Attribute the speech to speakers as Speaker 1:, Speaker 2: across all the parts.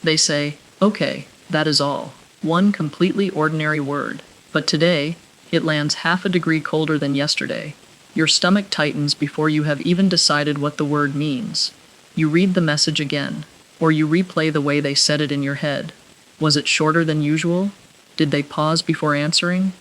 Speaker 1: They say, okay, that is all. One completely ordinary word. But today, it lands half a degree colder than yesterday. Your stomach tightens before you have even decided what the word means. You read the message again, or you replay the way they said it in your head. Was it shorter than usual? Did they pause before answering?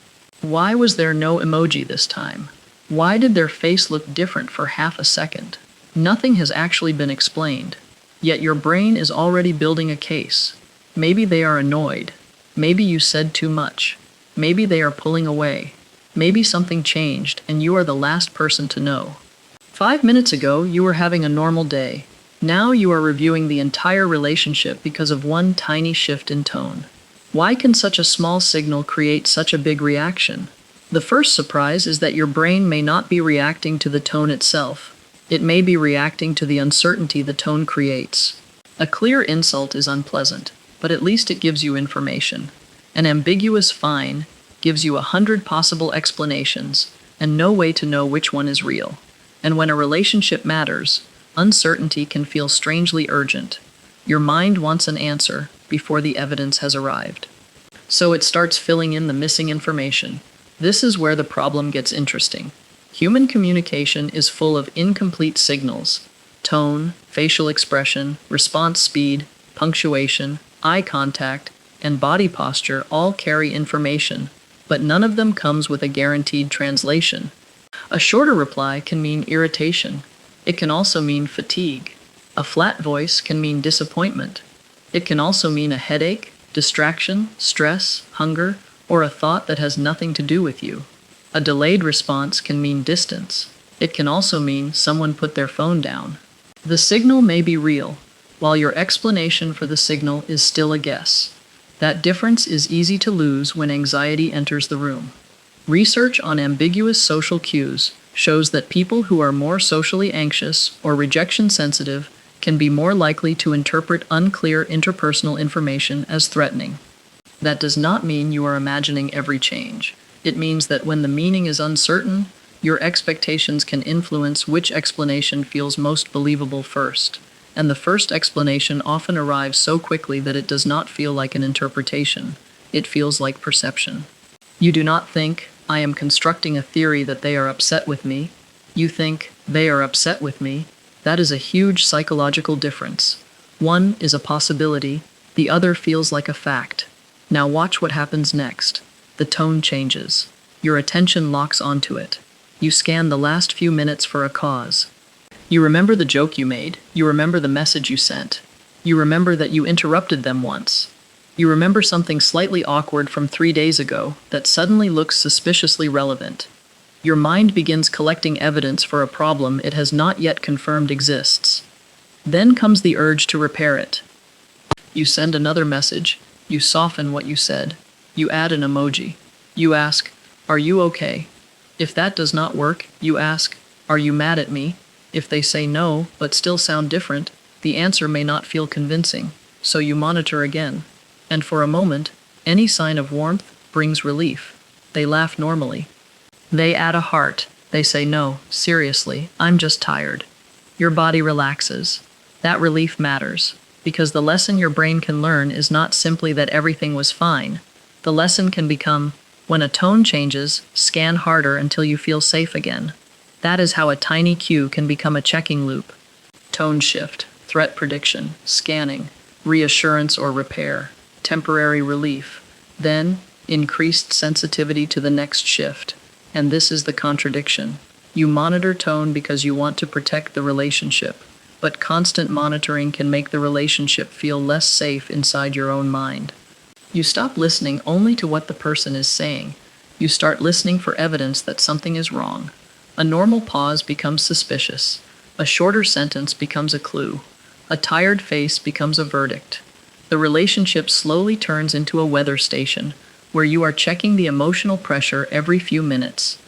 Speaker 1: Why was there no emoji this time? Why did their face look different for half a second? Nothing has actually been explained, yet your brain is already building a case. Maybe they are annoyed. Maybe you said too much. Maybe they are pulling away. Maybe something changed and you are the last person to know. 5 minutes ago, you were having a normal day. Now you are reviewing the entire relationship because of one tiny shift in tone. Why can such a small signal create such a big reaction? The first surprise is that your brain may not be reacting to the tone itself. It may be reacting to the uncertainty the tone creates. A clear insult is unpleasant, but at least it gives you information. An ambiguous fine gives you 100 possible explanations and no way to know which one is real. And when a relationship matters, uncertainty can feel strangely urgent. Your mind wants an answer before the evidence has arrived. So it starts filling in the missing information. This is where the problem gets interesting. Human communication is full of incomplete signals. Tone, facial expression, response speed, punctuation, eye contact, and body posture all carry information, but none of them comes with a guaranteed translation. A shorter reply can mean irritation. It can also mean fatigue. A flat voice can mean disappointment. It can also mean a headache, distraction, stress, hunger, or a thought that has nothing to do with you. A delayed response can mean distance. It can also mean someone put their phone down. The signal may be real, while your explanation for the signal is still a guess. That difference is easy to lose when anxiety enters the room. Research on ambiguous social cues shows that people who are more socially anxious or rejection sensitive can be more likely to interpret unclear interpersonal information as threatening. That does not mean you are imagining every change. It means that when the meaning is uncertain, your expectations can influence which explanation feels most believable first. And the first explanation often arrives so quickly that it does not feel like an interpretation. It feels like perception. You do not think, I am constructing a theory that they are upset with me. You think, they are upset with me. That is a huge psychological difference. One is a possibility, the other feels like a fact. Now watch what happens next. The tone changes. Your attention locks onto it. You scan the last few minutes for a cause. You remember the joke you made. You remember the message you sent. You remember that you interrupted them once. You remember something slightly awkward from 3 days ago that suddenly looks suspiciously relevant. Your mind begins collecting evidence for a problem it has not yet confirmed exists. Then comes the urge to repair it. You send another message. You soften what you said. You add an emoji. You ask, are you okay? If that does not work, you ask, are you mad at me? If they say no, but still sound different, the answer may not feel convincing, so you monitor again. And for a moment, any sign of warmth brings relief. They laugh normally. They add a heart. They say, no, seriously, I'm just tired. Your body relaxes. That relief matters, because the lesson your brain can learn is not simply that everything was fine. The lesson can become, when a tone changes, scan harder until you feel safe again. That is how a tiny cue can become a checking loop. Tone shift, threat prediction, scanning, reassurance or repair, temporary relief, then increased sensitivity to the next shift. And this is the contradiction. You monitor tone because you want to protect the relationship, but constant monitoring can make the relationship feel less safe inside your own mind. You stop listening only to what the person is saying. You start listening for evidence that something is wrong. A normal pause becomes suspicious. A shorter sentence becomes a clue. A tired face becomes a verdict. The relationship slowly turns into a weather station, where you are checking the emotional pressure every few minutes.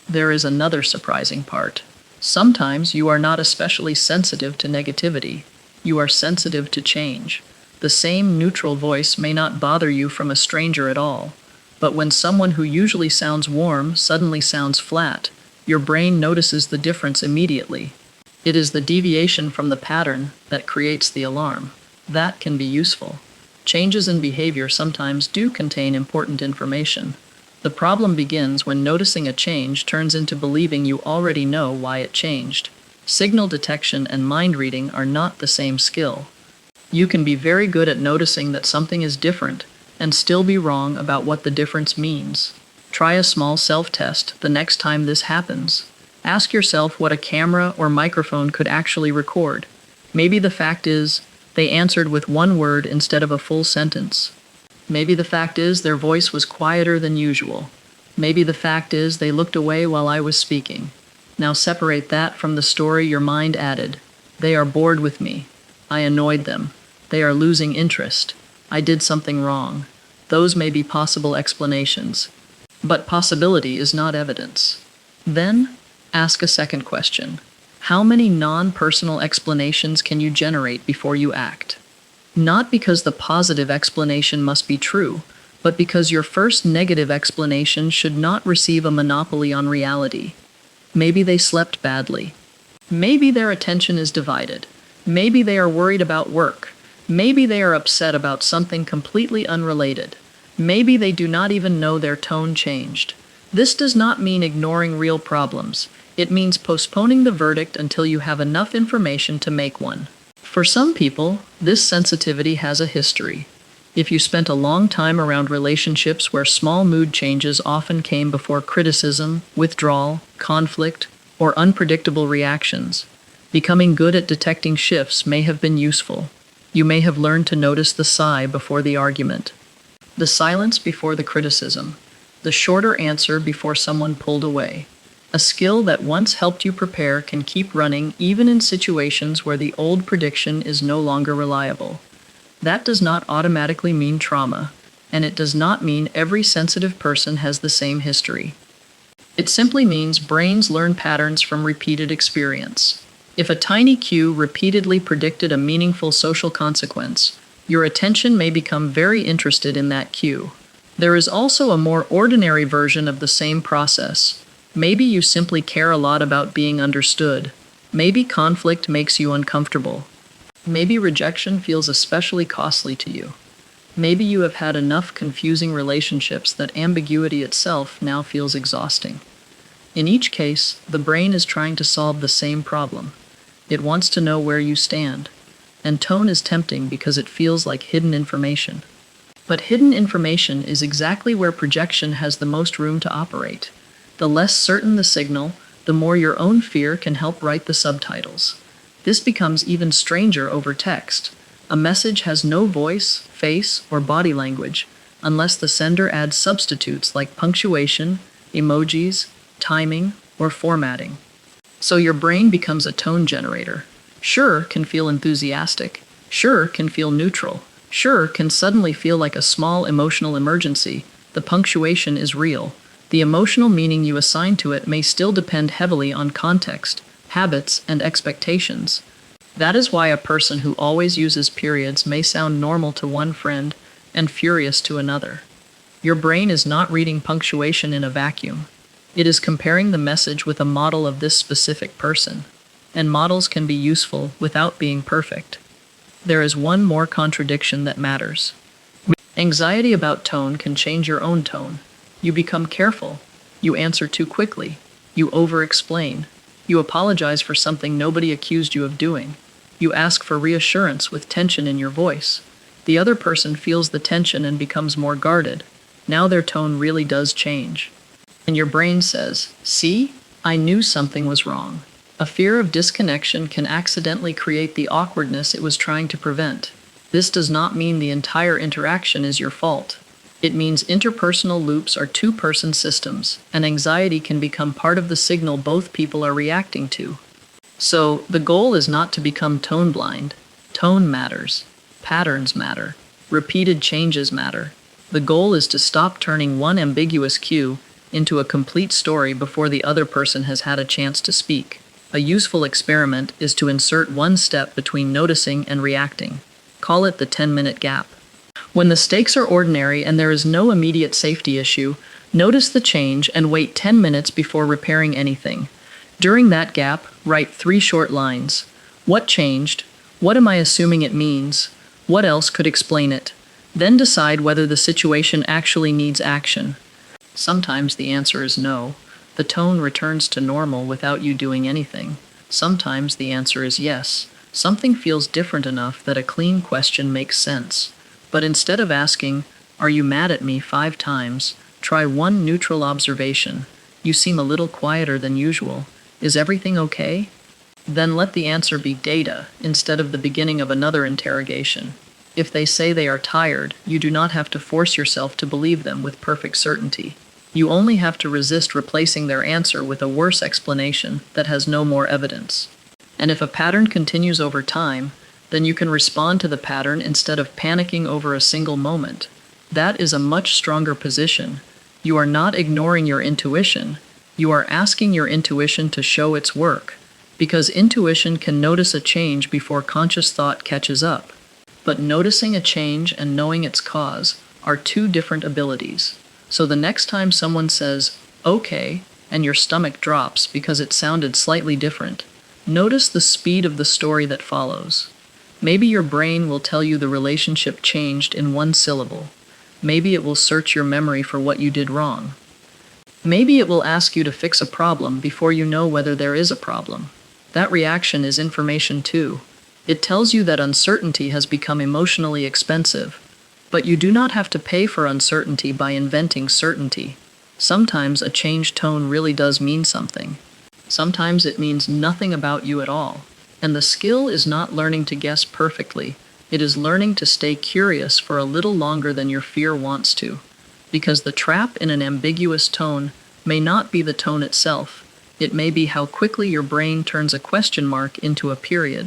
Speaker 1: There is another surprising part. Sometimes you are not especially sensitive to negativity. You are sensitive to change. The same neutral voice may not bother you from a stranger at all. But when someone who usually sounds warm suddenly sounds flat, your brain notices the difference immediately. It is the deviation from the pattern that creates the alarm. That can be useful. Changes in behavior sometimes do contain important information. The problem begins when noticing a change turns into believing you already know why it changed. Signal detection and mind reading are not the same skill. You can be very good at noticing that something is different and still be wrong about what the difference means. Try a small self-test the next time this happens. Ask yourself what a camera or microphone could actually record. Maybe the fact is, they answered with one word instead of a full sentence. Maybe the fact is their voice was quieter than usual. Maybe the fact is they looked away while I was speaking. Now separate that from the story your mind added. They are bored with me. I annoyed them. They are losing interest. I did something wrong. Those may be possible explanations. But possibility is not evidence. Then, ask a second question. How many non-personal explanations can you generate before you act? Not because the positive explanation must be true, but because your first negative explanation should not receive a monopoly on reality. Maybe they slept badly. Maybe their attention is divided. Maybe they are worried about work. Maybe they are upset about something completely unrelated. Maybe they do not even know their tone changed. This does not mean ignoring real problems. It means postponing the verdict until you have enough information to make one. For some people, this sensitivity has a history. If you spent a long time around relationships where small mood changes often came before criticism, withdrawal, conflict, or unpredictable reactions, becoming good at detecting shifts may have been useful. You may have learned to notice the sigh before the argument, the silence before the criticism, the shorter answer before someone pulled away. A skill that once helped you prepare can keep running even in situations where the old prediction is no longer reliable. That does not automatically mean trauma, and it does not mean every sensitive person has the same history. It simply means brains learn patterns from repeated experience. If a tiny cue repeatedly predicted a meaningful social consequence, your attention may become very interested in that cue. There is also a more ordinary version of the same process. Maybe you simply care a lot about being understood. Maybe conflict makes you uncomfortable. Maybe rejection feels especially costly to you. Maybe you have had enough confusing relationships that ambiguity itself now feels exhausting. In each case, the brain is trying to solve the same problem. It wants to know where you stand. And tone is tempting because it feels like hidden information. But hidden information is exactly where projection has the most room to operate. The less certain the signal, the more your own fear can help write the subtitles. This becomes even stranger over text. A message has no voice, face, or body language unless the sender adds substitutes like punctuation, emojis, timing, or formatting. So your brain becomes a tone generator. Sure can feel enthusiastic. Sure can feel neutral. Sure can suddenly feel like a small emotional emergency. The punctuation is real. The emotional meaning you assign to it may still depend heavily on context, habits, and expectations. That is why a person who always uses periods may sound normal to one friend and furious to another. Your brain is not reading punctuation in a vacuum. It is comparing the message with a model of this specific person. And models can be useful without being perfect. There is one more contradiction that matters. Anxiety about tone can change your own tone. You become careful. You answer too quickly. You over-explain. You apologize for something nobody accused you of doing. You ask for reassurance with tension in your voice. The other person feels the tension and becomes more guarded. Now their tone really does change. And your brain says, "See? I knew something was wrong." A fear of disconnection can accidentally create the awkwardness it was trying to prevent. This does not mean the entire interaction is your fault. It means interpersonal loops are two-person systems, and anxiety can become part of the signal both people are reacting to. So, the goal is not to become tone blind. Tone matters. Patterns matter. Repeated changes matter. The goal is to stop turning one ambiguous cue into a complete story before the other person has had a chance to speak. A useful experiment is to insert one step between noticing and reacting. Call it the 10-minute gap. When the stakes are ordinary and there is no immediate safety issue, notice the change and wait 10 minutes before repairing anything. During that gap, write 3 short lines. What changed? What am I assuming it means? What else could explain it? Then decide whether the situation actually needs action. Sometimes the answer is no. The tone returns to normal without you doing anything. Sometimes the answer is yes. Something feels different enough that a clean question makes sense. But instead of asking, "Are you mad at me?" 5 times, try one neutral observation. "You seem a little quieter than usual. Is everything okay?" Then let the answer be data instead of the beginning of another interrogation. If they say they are tired, you do not have to force yourself to believe them with perfect certainty. You only have to resist replacing their answer with a worse explanation that has no more evidence. And if a pattern continues over time, then you can respond to the pattern instead of panicking over a single moment. That is a much stronger position. You are not ignoring your intuition. You are asking your intuition to show its work, because intuition can notice a change before conscious thought catches up. But noticing a change and knowing its cause are two different abilities. So the next time someone says, "Okay," and your stomach drops because it sounded slightly different, notice the speed of the story that follows. Maybe your brain will tell you the relationship changed in one syllable. Maybe it will search your memory for what you did wrong. Maybe it will ask you to fix a problem before you know whether there is a problem. That reaction is information too. It tells you that uncertainty has become emotionally expensive. But you do not have to pay for uncertainty by inventing certainty. Sometimes a changed tone really does mean something. Sometimes it means nothing about you at all. And the skill is not learning to guess perfectly. It is learning to stay curious for a little longer than your fear wants to. Because the trap in an ambiguous tone may not be the tone itself. It may be how quickly your brain turns a question mark into a period.